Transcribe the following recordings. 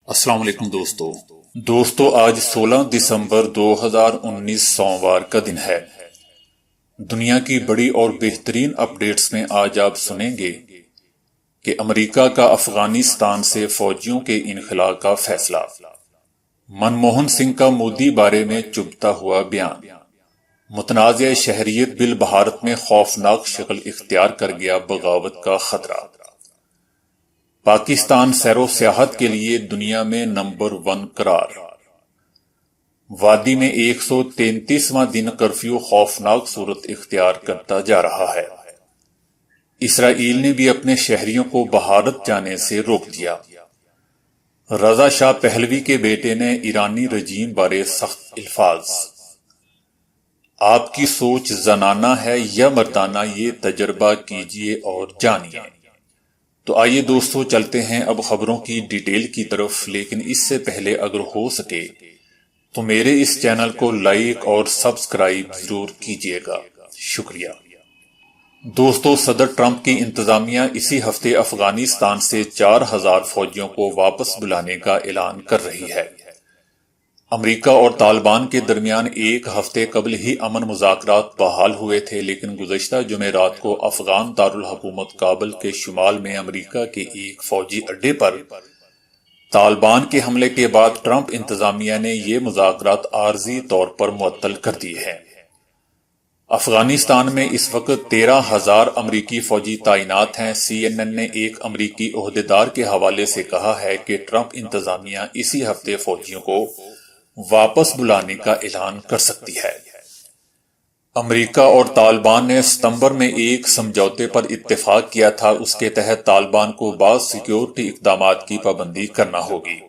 السلام علیکم دوستو آج 16 دسمبر 2019 سوموار کا دن ہے۔ دنیا کی بڑی اور بہترین اپڈیٹس میں آج آپ سنیں گے کہ امریکہ کا افغانستان سے فوجیوں کے انخلاء کا فیصلہ، منموہن سنگھ کا مودی بارے میں چبھتا ہوا بیان، متنازع شہریت بل بھارت میں خوفناک شکل اختیار کر گیا، بغاوت کا خطرہ، پاکستان سیر و سیاحت کے لیے دنیا میں نمبر 1 قرار، وادی میں 133واں دن کرفیو خوفناک صورت اختیار کرتا جا رہا ہے، اسرائیل نے بھی اپنے شہریوں کو بھارت جانے سے روک دیا، رضا شاہ پہلوی کے بیٹے نے ایرانی رجیم بارے سخت الفاظ، آپ کی سوچ زنانہ ہے یا مردانہ، یہ تجربہ کیجئے اور جانیے۔ تو آئیے دوستو چلتے ہیں اب خبروں کی ڈیٹیل کی طرف، لیکن اس سے پہلے اگر ہو سکے تو میرے اس چینل کو لائک اور سبسکرائب ضرور کیجیے گا، شکریہ۔ دوستو صدر ٹرمپ کی انتظامیہ اسی ہفتے افغانستان سے 4000 فوجیوں کو واپس بلانے کا اعلان کر رہی ہے۔ امریکہ اور طالبان کے درمیان ایک ہفتے قبل ہی امن مذاکرات بحال ہوئے تھے، لیکن گزشتہ جمعرات کو افغان دارالحکومت کابل کے شمال میں امریکہ کے ایک فوجی اڈے پر طالبان کے حملے کے بعد ٹرمپ انتظامیہ نے یہ مذاکرات عارضی طور پر معطل کر دیے ہیں۔ افغانستان میں اس وقت 13,000 امریکی فوجی تعینات ہیں۔ CNN نے ایک امریکی عہدیدار کے حوالے سے کہا ہے کہ ٹرمپ انتظامیہ اسی ہفتے فوجیوں کو واپس بلانے کا اعلان کر سکتی ہے۔ امریکہ اور طالبان نے ستمبر میں ایک سمجھوتے پر اتفاق کیا تھا، اس کے تحت طالبان کو بعض سیکیورٹی اقدامات کی پابندی کرنا ہوگی،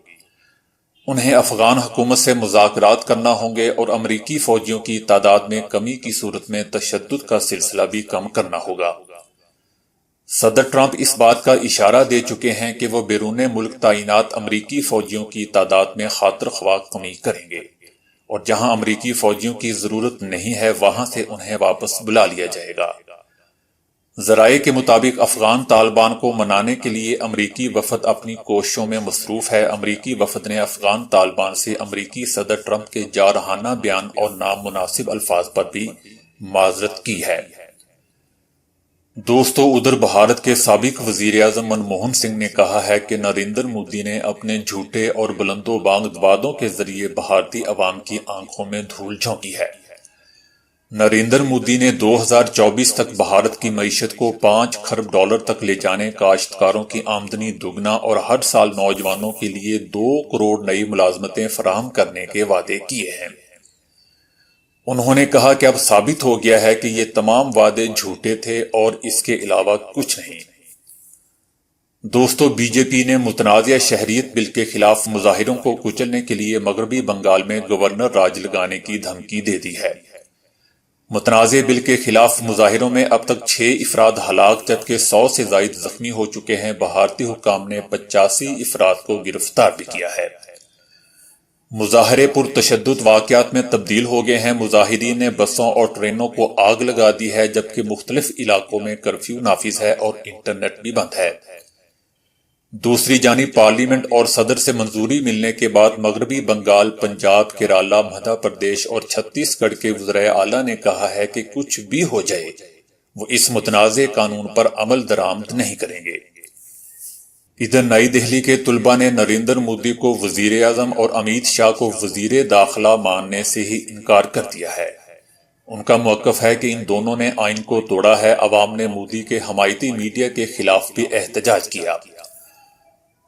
انہیں افغان حکومت سے مذاکرات کرنا ہوں گے اور امریکی فوجیوں کی تعداد میں کمی کی صورت میں تشدد کا سلسلہ بھی کم کرنا ہوگا۔ صدر ٹرمپ اس بات کا اشارہ دے چکے ہیں کہ وہ بیرون ملک تعینات امریکی فوجیوں کی تعداد میں خاطر خواہ کمی کریں گے اور جہاں امریکی فوجیوں کی ضرورت نہیں ہے وہاں سے انہیں واپس بلا لیا جائے گا۔ ذرائع کے مطابق افغان طالبان کو منانے کے لیے امریکی وفد اپنی کوششوں میں مصروف ہے۔ امریکی وفد نے افغان طالبان سے امریکی صدر ٹرمپ کے جارحانہ بیان اور نامناسب الفاظ پر بھی معذرت کی ہے۔ دوستو ادھر بھارت کے سابق وزیر اعظم منموہن سنگھ نے کہا ہے کہ نریندر مودی نے اپنے جھوٹے اور بلند و بانگ وعدوں کے ذریعے بھارتی عوام کی آنکھوں میں دھول جھونکی ہے۔ نریندر مودی نے 2024 تک بھارت کی معیشت کو $5 کھرب تک لے جانے، کاشتکاروں کی آمدنی دوگنا اور ہر سال نوجوانوں کے لیے 2 کروڑ نئی ملازمتیں فراہم کرنے کے وعدے کیے ہیں۔ انہوں نے کہا کہ اب ثابت ہو گیا ہے کہ یہ تمام وعدے جھوٹے تھے اور اس کے علاوہ کچھ نہیں۔ دوستو بی جے پی نے متنازع شہریت بل کے خلاف مظاہروں کو کچلنے کے لیے مغربی بنگال میں گورنر راج لگانے کی دھمکی دے دی ہے۔ متنازع بل کے خلاف مظاہروں میں اب تک 6 افراد ہلاک جبکہ 100 سے زائد زخمی ہو چکے ہیں۔ بھارتی حکام نے 85 افراد کو گرفتار بھی کیا ہے۔ مظاہرے پرتشدد واقعات میں تبدیل ہو گئے ہیں۔ مظاہرین نے بسوں اور ٹرینوں کو آگ لگا دی ہے جبکہ مختلف علاقوں میں کرفیو نافذ ہے اور انٹرنیٹ بھی بند ہے۔ دوسری جانب پارلیمنٹ اور صدر سے منظوری ملنے کے بعد مغربی بنگال، پنجاب، کیرالہ، مدھیہ پردیش اور چھتیس گڑھ کے وزرائے اعلیٰ نے کہا ہے کہ کچھ بھی ہو جائے وہ اس متنازع قانون پر عمل درآمد نہیں کریں گے۔ ادھر نئی دہلی کے طلباء نے نریندر مودی کو وزیر اعظم اور امیت شاہ کو وزیر داخلہ ماننے سے ہی انکار کر دیا ہے۔ ان کا موقف ہے کہ ان دونوں نے آئین کو توڑا ہے۔ عوام نے مودی کے حمایتی میڈیا کے خلاف بھی احتجاج کیا۔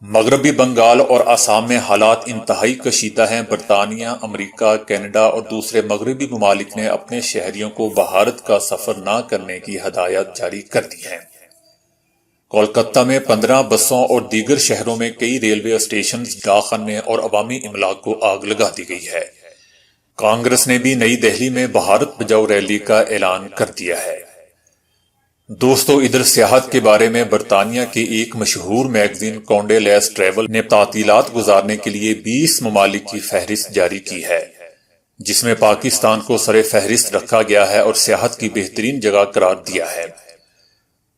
مغربی بنگال اور آسام میں حالات انتہائی کشیدہ ہیں۔ برطانیہ، امریکہ، کینیڈا اور دوسرے مغربی ممالک نے اپنے شہریوں کو بھارت کا سفر نہ کرنے کی ہدایات جاری کر دی ہیں۔ کولکتہ میں 15 بسوں اور دیگر شہروں میں کئی ریلوے اسٹیشنز، ڈاکخانے اور عوامی املاک کو آگ لگا دی گئی ہے۔ کانگریس نے بھی نئی دہلی میں بھارت بچاؤ ریلی کا اعلان کر دیا ہے۔ دوستو ادھر سیاحت کے بارے میں برطانیہ کے ایک مشہور میگزین کونڈے لیز ٹریول نے تعطیلات گزارنے کے لیے 20 ممالک کی فہرست جاری کی ہے، جس میں پاکستان کو سر فہرست رکھا گیا ہے اور سیاحت کی بہترین جگہ قرار دیا ہے۔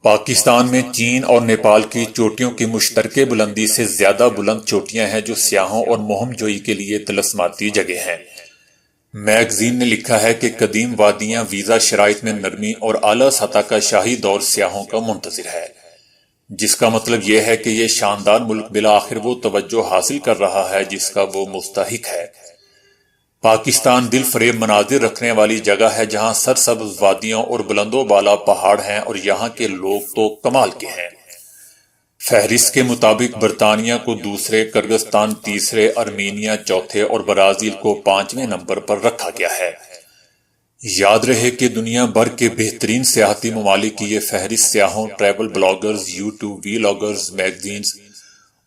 پاکستان میں چین اور نیپال کی چوٹیوں کی مشترکہ بلندی سے زیادہ بلند چوٹیاں ہیں جو سیاحوں اور مہم جوئی کے لیے طلسماتی جگہ ہیں۔ میگزین نے لکھا ہے کہ قدیم وادیاں ویزا شرائط میں نرمی اور اعلیٰ سطح کا شاہی دور سیاحوں کا منتظر ہے، جس کا مطلب یہ ہے کہ یہ شاندار ملک بالآخر وہ توجہ حاصل کر رہا ہے جس کا وہ مستحق ہے۔ پاکستان دل فریب مناظر رکھنے والی جگہ ہے جہاں سرسبز وادیوں اور بلند و بالا پہاڑ ہیں اور یہاں کے لوگ تو کمال کے ہیں۔ فہرست کے مطابق برطانیہ کو دوسرے، کرغزستان تیسرے، ارمینیا چوتھے اور برازیل کو 5ویں نمبر پر رکھا گیا ہے۔ یاد رہے کہ دنیا بھر کے بہترین سیاحتی ممالک کی یہ فہرست سیاحوں، ٹریول بلاگرز، یوٹیوب ویلاگرز، میگزینز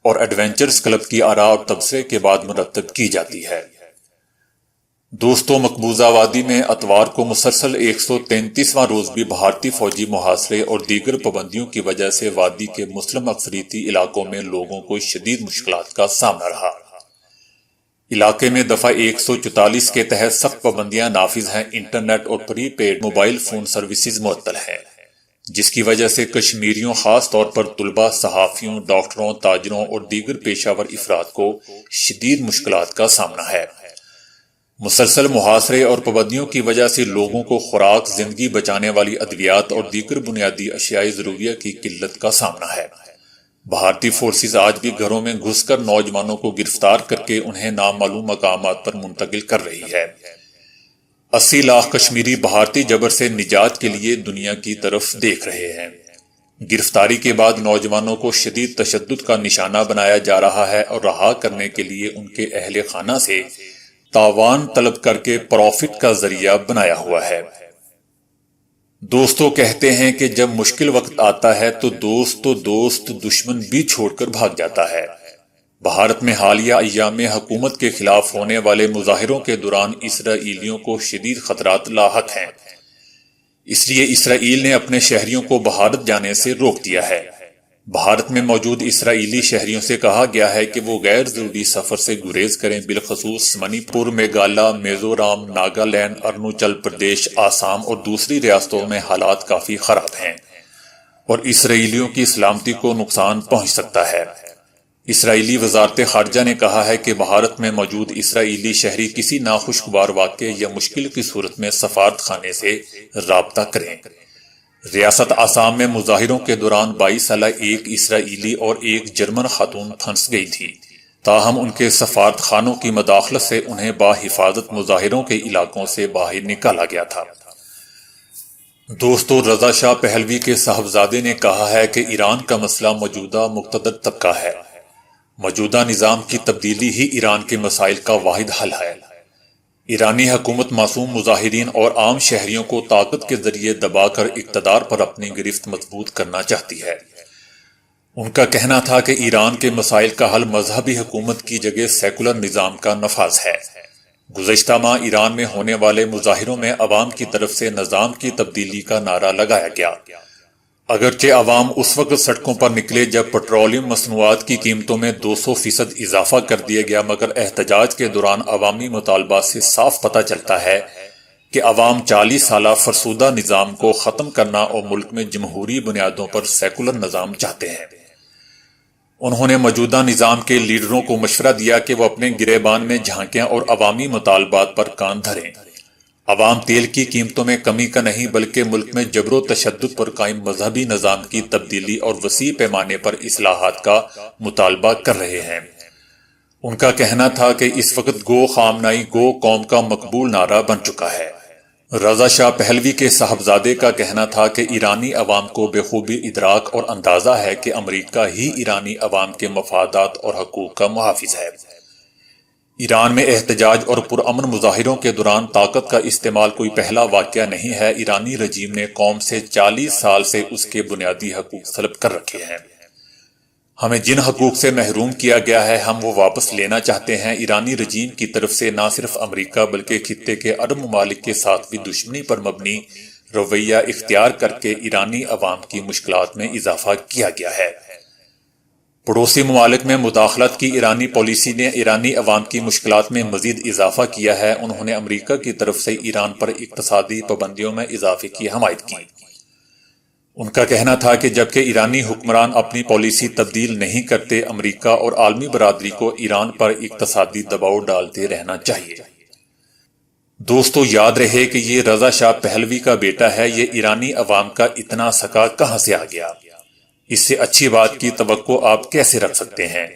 اور ایڈونچرز کلب کی آراء اور تبصرے کے بعد مرتب کی جاتی ہے۔ دوستو، مقبوضہ وادی میں اتوار کو مسلسل 133واں روز بھی بھارتی فوجی محاصرے اور دیگر پابندیوں کی وجہ سے وادی کے مسلم اکثریتی علاقوں میں لوگوں کو شدید مشکلات کا سامنا رہا۔ علاقے میں دفعہ 144 کے تحت سخت پابندیاں نافذ ہیں۔ انٹرنیٹ اور پری پیڈ موبائل فون سروسز معطل ہیں، جس کی وجہ سے کشمیریوں، خاص طور پر طلباء، صحافیوں، ڈاکٹروں، تاجروں اور دیگر پیشہ ور افراد کو شدید مشکلات کا سامنا ہے۔ مسلسل محاصرے اور پابندیوں کی وجہ سے لوگوں کو خوراک، زندگی بچانے والی ادویات اور دیگر بنیادی اشیاء ضروریہ کی قلت کا سامنا ہے۔ بھارتی فورسز آج بھی گھروں میں گھس کر نوجوانوں کو گرفتار کر کے انہیں نامعلوم مقامات پر منتقل کر رہی ہے۔ 80 لاکھ کشمیری بھارتی جبر سے نجات کے لیے دنیا کی طرف دیکھ رہے ہیں۔ گرفتاری کے بعد نوجوانوں کو شدید تشدد کا نشانہ بنایا جا رہا ہے اور رہا کرنے کے لیے ان کے اہل خانہ سے تاوان طلب کر کے پروفٹ کا ذریعہ بنایا ہوا ہے۔ دوستو، کہتے ہیں کہ جب مشکل وقت آتا ہے تو دوست دشمن بھی چھوڑ کر بھاگ جاتا ہے۔ بھارت میں حالیہ ایام میں حکومت کے خلاف ہونے والے مظاہروں کے دوران اسرائیلیوں کو شدید خطرات لاحق ہیں۔ اس لیے اسرائیل نے اپنے شہریوں کو بھارت جانے سے روک دیا ہے۔ بھارت میں موجود اسرائیلی شہریوں سے کہا گیا ہے کہ وہ غیر ضروری سفر سے گریز کریں، بالخصوص منی پور، میگھالیہ، میزورام، ناگالینڈ، اروناچل پردیش، آسام اور دوسری ریاستوں میں حالات کافی خراب ہیں اور اسرائیلیوں کی سلامتی کو نقصان پہنچ سکتا ہے۔ اسرائیلی وزارت خارجہ نے کہا ہے کہ بھارت میں موجود اسرائیلی شہری کسی ناخوشگوار واقعے یا مشکل کی صورت میں سفارت خانے سے رابطہ کریں۔ ریاست آسام میں مظاہروں کے دوران 22 سالہ ایک اسرائیلی اور ایک جرمن خاتون پھنس گئی تھی، تاہم ان کے سفارت خانوں کی مداخلت سے انہیں بحفاظت مظاہروں کے علاقوں سے باہر نکالا گیا تھا۔ دوستو، رضا شاہ پہلوی کے صاحبزادے نے کہا ہے کہ ایران کا مسئلہ موجودہ مقتدر طبقہ ہے۔ موجودہ نظام کی تبدیلی ہی ایران کے مسائل کا واحد حل ہے۔ ایرانی حکومت معصوم مظاہرین اور عام شہریوں کو طاقت کے ذریعے دبا کر اقتدار پر اپنی گرفت مضبوط کرنا چاہتی ہے۔ ان کا کہنا تھا کہ ایران کے مسائل کا حل مذہبی حکومت کی جگہ سیکولر نظام کا نفاذ ہے۔ گزشتہ ماہ ایران میں ہونے والے مظاہروں میں عوام کی طرف سے نظام کی تبدیلی کا نعرہ لگایا گیا۔ اگرچہ عوام اس وقت سڑکوں پر نکلے جب پیٹرولیم مصنوعات کی قیمتوں میں 200% اضافہ کر دیا گیا، مگر احتجاج کے دوران عوامی مطالبات سے صاف پتہ چلتا ہے کہ عوام 40 سالہ فرسودہ نظام کو ختم کرنا اور ملک میں جمہوری بنیادوں پر سیکولر نظام چاہتے ہیں۔ انہوں نے موجودہ نظام کے لیڈروں کو مشورہ دیا کہ وہ اپنے گریبان میں جھانکیں اور عوامی مطالبات پر کان دھریں۔ عوام تیل کی قیمتوں میں کمی کا نہیں بلکہ ملک میں جبر و تشدد پر قائم مذہبی نظام کی تبدیلی اور وسیع پیمانے پر اصلاحات کا مطالبہ کر رہے ہیں۔ ان کا کہنا تھا کہ اس وقت گو خامنائی گو قوم کا مقبول نعرہ بن چکا ہے۔ رضا شاہ پہلوی کے صاحبزادے کا کہنا تھا کہ ایرانی عوام کو بخوبی ادراک اور اندازہ ہے کہ امریکہ ہی ایرانی عوام کے مفادات اور حقوق کا محافظ ہے۔ ایران میں احتجاج اور پرامن مظاہروں کے دوران طاقت کا استعمال کوئی پہلا واقعہ نہیں ہے۔ ایرانی رجیم نے قوم سے 40 سال سے اس کے بنیادی حقوق طلب کر رکھے ہیں۔ ہمیں جن حقوق سے محروم کیا گیا ہے ہم وہ واپس لینا چاہتے ہیں۔ ایرانی رجیم کی طرف سے نہ صرف امریکہ بلکہ خطے کے عرب ممالک کے ساتھ بھی دشمنی پر مبنی رویہ اختیار کر کے ایرانی عوام کی مشکلات میں اضافہ کیا گیا ہے۔ پڑوسی ممالک میں مداخلت کی ایرانی پالیسی نے ایرانی عوام کی مشکلات میں مزید اضافہ کیا ہے۔ انہوں نے امریکہ کی طرف سے ایران پر اقتصادی پابندیوں میں اضافے کی حمایت کی۔ ان کا کہنا تھا کہ جبکہ ایرانی حکمران اپنی پالیسی تبدیل نہیں کرتے، امریکہ اور عالمی برادری کو ایران پر اقتصادی دباؤ ڈالتے رہنا چاہیے۔ دوستو، یاد رہے کہ یہ رضا شاہ پہلوی کا بیٹا ہے، یہ ایرانی عوام کا اتنا سکا کہاں سے آ گیا؟ اس سے اچھی بات کی توقع آپ کیسے رکھ سکتے ہیں؟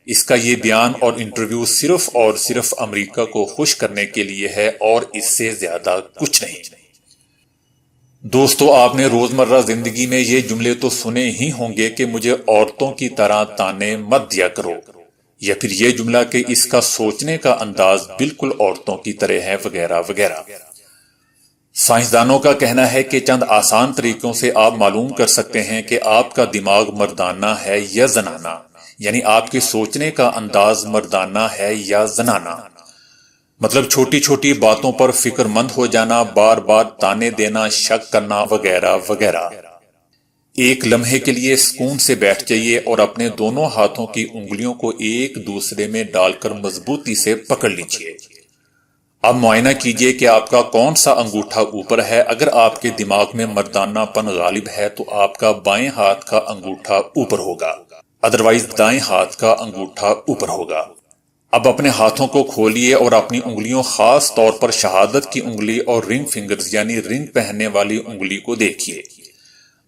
اس کا یہ بیان اور انٹرویو صرف اور صرف امریکہ کو خوش کرنے کے لیے ہے اور اس سے زیادہ کچھ نہیں۔ دوستو، آپ نے روزمرہ زندگی میں یہ جملے تو سنے ہی ہوں گے کہ مجھے عورتوں کی طرح تانے مت دیا کرو، یا پھر یہ جملہ کہ اس کا سوچنے کا انداز بالکل عورتوں کی طرح ہے، وغیرہ وغیرہ۔ سائنسدانوں کا کہنا ہے کہ چند آسان طریقوں سے آپ معلوم کر سکتے ہیں کہ آپ کا دماغ مردانہ ہے یا زنانہ، یعنی آپ کے سوچنے کا انداز مردانہ ہے یا زنانہ۔ مطلب چھوٹی چھوٹی باتوں پر فکر مند ہو جانا، بار بار تانے دینا، شک کرنا، وغیرہ وغیرہ۔ ایک لمحے کے لیے سکون سے بیٹھ جائیے اور اپنے دونوں ہاتھوں کی انگلیوں کو ایک دوسرے میں ڈال کر مضبوطی سے پکڑ لیجئے۔ اب معائنہ کیجئے کہ آپ کا کون سا انگوٹھا اوپر ہے۔ اگر آپ کے دماغ میں مردانہ پن غالب ہے تو آپ کا بائیں ہاتھ کا انگوٹھا اوپر ہوگا، ادروائز دائیں ہاتھ کا انگوٹھا اوپر ہوگا۔ اب اپنے ہاتھوں کو کھولیے اور اپنی انگلیوں، خاص طور پر شہادت کی انگلی اور رنگ فنگرز یعنی رنگ پہننے والی انگلی کو دیکھیے۔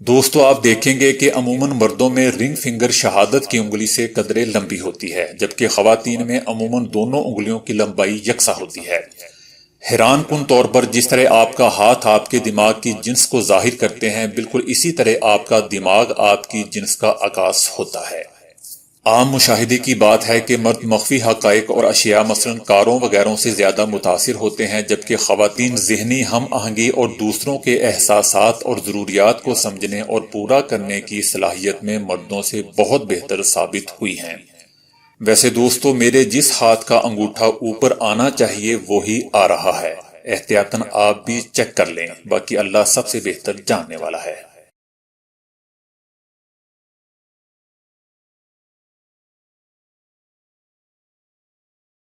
دوستو، آپ دیکھیں گے کہ عموماً مردوں میں رنگ فنگر شہادت کی انگلی سے قدرے لمبی ہوتی ہے، جبکہ خواتین میں عموماً دونوں انگلیوں کی لمبائی یکساں ہوتی ہے۔ حیران کن طور پر جس طرح آپ کا ہاتھ آپ کے دماغ کی جنس کو ظاہر کرتے ہیں، بالکل اسی طرح آپ کا دماغ آپ کی جنس کا عکاس ہوتا ہے۔ عام مشاہدے کی بات ہے کہ مرد مخفی حقائق اور اشیاء مثلا کاروں وغیروں سے زیادہ متاثر ہوتے ہیں، جبکہ خواتین ذہنی ہم آہنگی اور دوسروں کے احساسات اور ضروریات کو سمجھنے اور پورا کرنے کی صلاحیت میں مردوں سے بہت بہتر ثابت ہوئی ہیں۔ ویسے دوستو، میرے جس ہاتھ کا انگوٹھا اوپر آنا چاہیے وہی آ رہا ہے۔ احتیاطاً آپ بھی چیک کر لیں، باقی اللہ سب سے بہتر جاننے والا ہے۔